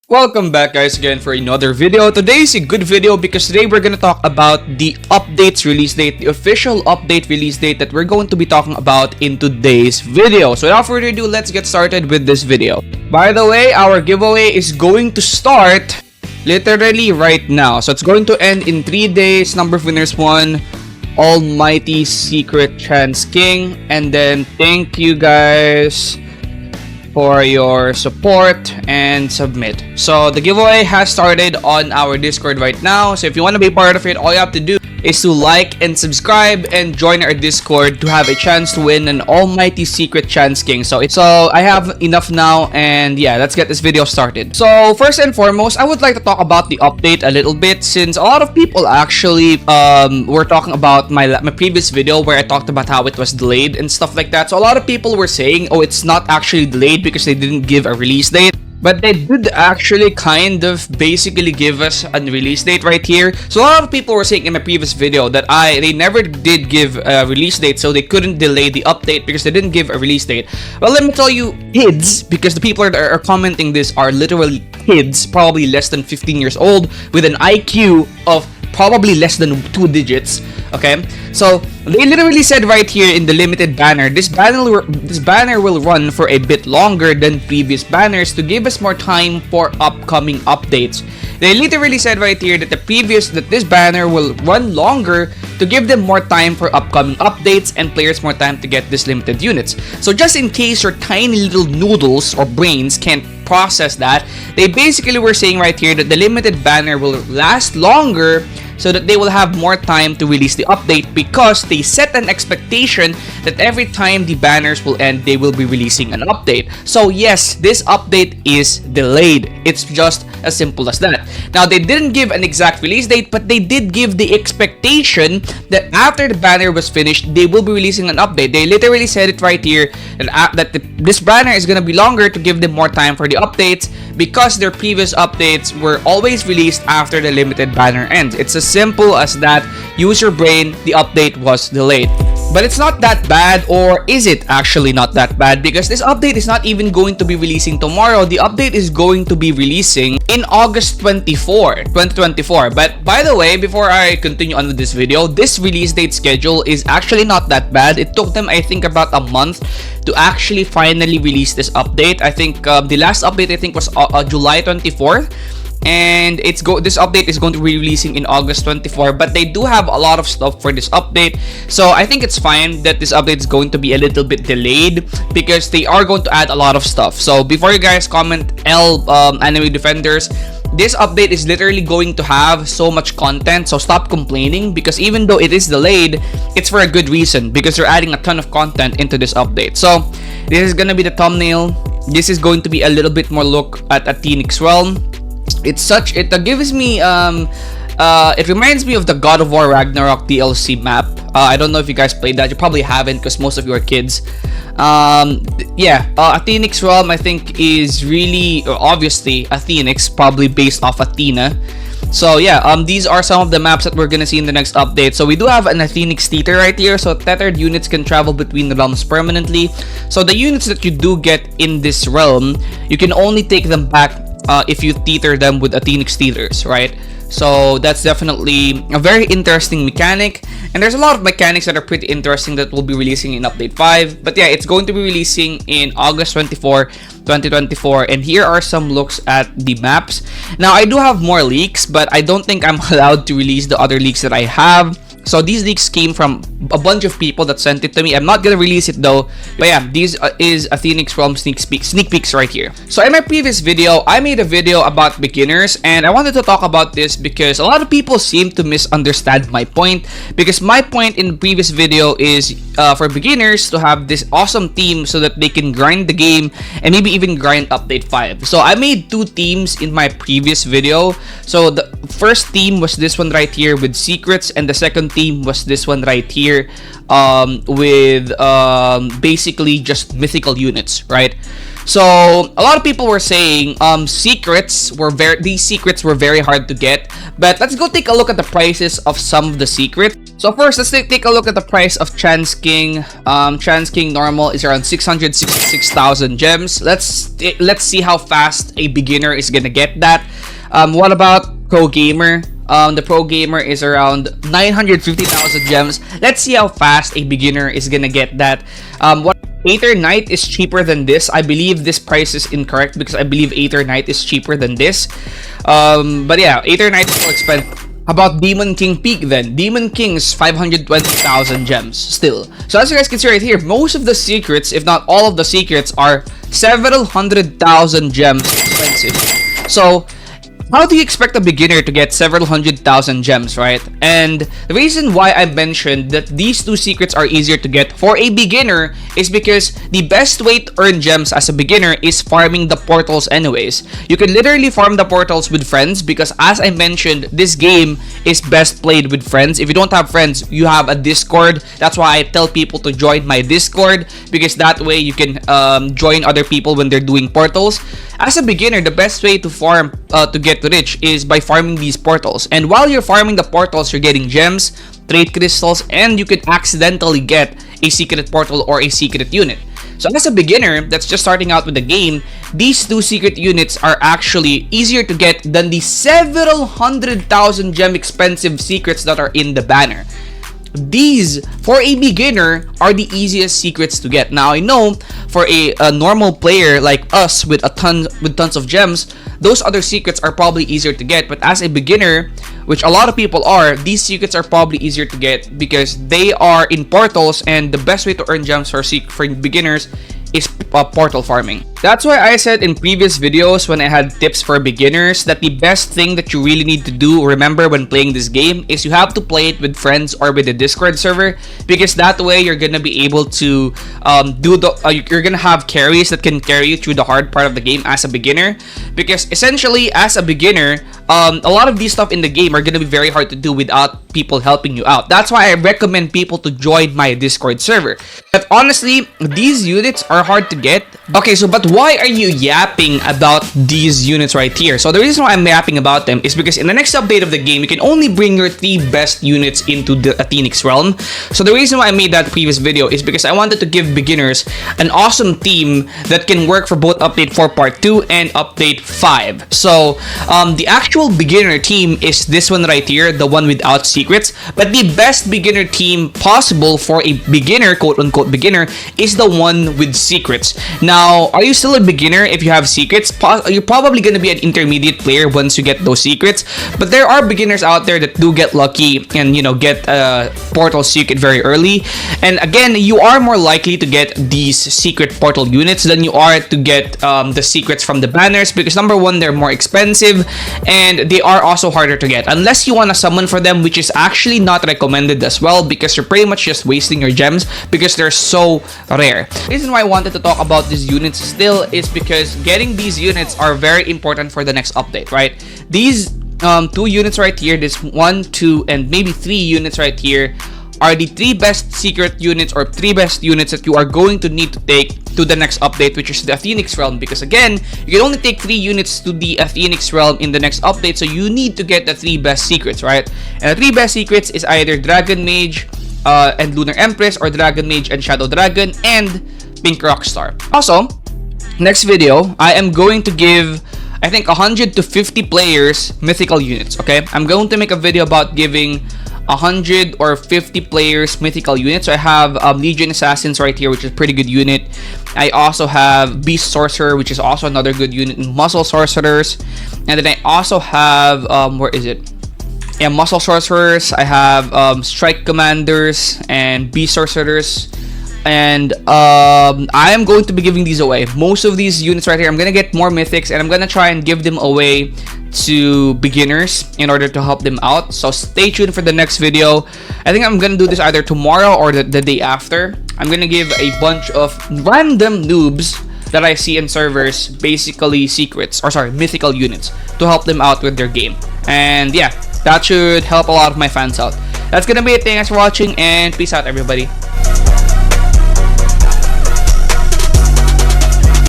Welcome back guys again for another video. Today is a good video because today we're gonna talk about the updates release date, the official update release date that we're going to be talking about in today's video. So without further ado, let's get started with this video. By the way, our giveaway is going to start literally right now. So it's going to end in 3 days. Number of winners 1, Almighty Secret Chance King. And then thank you guys for your support and submit. So the giveaway has started on our Discord right now. So if you want to be part of it, all you have to do is to like and subscribe and join our Discord to have a chance to win an Almighty Secret Chance King. So I have enough now, and yeah, let's get this video started. So first and foremost, I would like to talk about the update a little bit, since a lot of people actually were talking about my previous video where I talked about how it was delayed and stuff like that. So a lot of people were saying, oh, it's not actually delayed because they didn't give a release date. But they did actually kind of basically give us a release date right here. So a lot of people were saying in my previous video that they never did give a release date, so they couldn't delay the update because they didn't give a release date. Well, let me tell you, kids, because the people that are commenting this are literally kids, probably less than 15 years old, with an IQ of probably less than 2 digits. Okay, so they literally said right here in the limited banner, this banner will run for a bit longer than previous banners to give us more time for upcoming updates. They literally said right here that this banner will run longer to give them more time for upcoming updates and players more time to get these limited units. So just in case your tiny little noodles or brains can't process that, they basically were saying right here that the limited banner will last longer so that they will have more time to release the update, because they set an expectation that every time the banners will end, they will be releasing an update. So yes, this update is delayed. It's just as simple as that. Now, they didn't give an exact release date, but they did give the expectation that after the banner was finished, they will be releasing an update. They literally said it right here that this banner is going to be longer to give them more time for the updates, because their previous updates were always released after the limited banner ends. It's as simple as that. Use your brain, the update was delayed. But it's not that bad, or is it actually not that bad? Because this update is not even going to be releasing tomorrow. The update is going to be releasing in August 24, 2024. But by the way, before I continue on with this video, this release date schedule is actually not that bad. It took them, I think, about a month to actually finally release this update. I think the last update, I think, was July 24th. And this update is going to be releasing in August 24, but they do have a lot of stuff for this update. So I think it's fine that this update is going to be a little bit delayed, because they are going to add a lot of stuff. So before you guys comment AnimeDefenders, this update is literally going to have so much content, so stop complaining, because even though it is delayed, it's for a good reason, because they're adding a ton of content into this update. So this is gonna be the thumbnail. This is going to be a little bit more look at Phoenix Realm. It gives me it reminds me of the God of War Ragnarok DLC map. I don't know if you guys played that. You probably haven't, because most of you are kids. Phoenix Realm, I think, is really obviously a Phoenix, probably based off Athena. So yeah, these are some of the maps that we're gonna see in the next update. So we do have an Phoenix Tether right here. So tethered units can travel between the realms permanently. So the units that you do get in this realm, you can only take them back if you tether them with Phoenix Tethers, right? So that's definitely a very interesting mechanic, and there's a lot of mechanics that are pretty interesting that will be releasing in update 5. But yeah, it's going to be releasing in August 24, 2024, and here are some looks at the maps. Now, I do have more leaks, but I don't think I'm allowed to release the other leaks that I have. So these leaks came from a bunch of people that sent it to me. I'm not gonna release it though. But yeah, these is a Phoenix Realm sneak peeks right here. So in my previous video, I made a video about beginners, and I wanted to talk about this because a lot of people seem to misunderstand my point. Because my point in the previous video is for beginners to have this awesome team so that they can grind the game and maybe even grind update 5. So I made 2 teams in my previous video. So the first team was this one right here with secrets, and the second team was this one right here with basically just mythical units, right? So a lot of people were saying these secrets were very hard to get, but let's go take a look at the prices of some of the secrets. So first, let's take a look at the price of Chance King. Chance King normal is around 666,000 gems. Let's see how fast a beginner is gonna get that. What about Pro Gamer? The Pro Gamer is around 950,000 gems. Let's see how fast a beginner is gonna get that. What Aether Knight is cheaper than this. I believe this price is incorrect because I believe Aether Knight is cheaper than this. But yeah, Aether Knight is more expensive. How about Demon King Peak then? Demon King is 520,000 gems still. So as you guys can see right here, most of the secrets, if not all of the secrets, are several 100,000 gems expensive. So how do you expect a beginner to get several 100,000 gems, right? And the reason why I mentioned that these two secrets are easier to get for a beginner is because the best way to earn gems as a beginner is farming the portals anyways. You can literally farm the portals with friends because, as I mentioned, this game is best played with friends. If you don't have friends, you have a Discord. That's why I tell people to join my Discord, because that way you can join other people when they're doing portals. As a beginner, the best way to farm to get rich is by farming these portals. And while you're farming the portals, you're getting gems, trade crystals, and you could accidentally get a secret portal or a secret unit. So as a beginner that's just starting out with the game, these two secret units are actually easier to get than the several 100,000 gem expensive secrets that are in the banner. These, for a beginner, are the easiest secrets to get. Now I know for a normal player like us with tons of gems, those other secrets are probably easier to get. But as a beginner, which a lot of people are, these secrets are probably easier to get because they are in portals, and the best way to earn gems for beginners is portal farming. That's why I said in previous videos when I had tips for beginners that the best thing that you really need to do, remember, when playing this game is you have to play it with friends or with a Discord server, because that way you're gonna be able to you're gonna have carries that can carry you through the hard part of the game as a beginner. Because essentially, as a beginner, a lot of these stuff in the game are gonna be very hard to do without people helping you out. That's why I recommend people to join my Discord server. But honestly, these units are hard to get. Okay, so but why are you yapping about these units right here? So the reason why I'm yapping about them is because in the next update of the game, you can only bring your 3 best units into the Phoenix realm. So the reason why I made that previous video is because I wanted to give beginners an awesome team that can work for both update 4 part 2 and update 5. So the actual beginner team is this one right here, the one without secrets. But the best beginner team possible for a beginner, quote unquote beginner, is the one with secrets. Now, are you still a beginner if you have secrets? You're probably going to be an intermediate player once you get those secrets. But there are beginners out there that do get lucky and, you know, get portal secret very early. And again, you are more likely to get these secret portal units than you are to get the secrets from the banners, because number one, they're more expensive and they are also harder to get unless you want to summon for them, which is actually not recommended as well, because you're pretty much just wasting your gems because they're so rare. The reason why I wanted to talk about these units still is because getting these units are very important for the next update, right? These 2 units right here, this 1, 2, and maybe 3 units right here are the 3 best secret units or 3 best units that you are going to need to take to the next update, which is the Phoenix realm. Because again, you can only take 3 units to the Phoenix realm in the next update, so you need to get the 3 best secrets, right? And the 3 best secrets is either Dragon Mage and Lunar Empress, or Dragon Mage and Shadow Dragon, and Pink Rockstar. Also, next video, I am going to give, I think, 100 to 50 players mythical units, okay? I'm going to make a video about giving 100 or 50 players mythical units. So I have Legion Assassins right here, which is a pretty good unit. I also have Beast Sorcerer, which is also another good unit, and Muscle Sorcerers. And then I also have, where is it? Yeah, Muscle Sorcerers. I have Strike Commanders and Beast Sorcerers. And I am going to be giving these away. Most of these units right here, I'm gonna get more mythics, and I'm gonna try and give them away to beginners in order to help them out. So stay tuned for the next video. I think I'm gonna do this either tomorrow or the day after. I'm gonna give a bunch of random noobs that I see in servers basically mythical units to help them out with their game. And yeah, that should help a lot of my fans out. That's gonna be it. Thanks for watching, and peace out, everybody.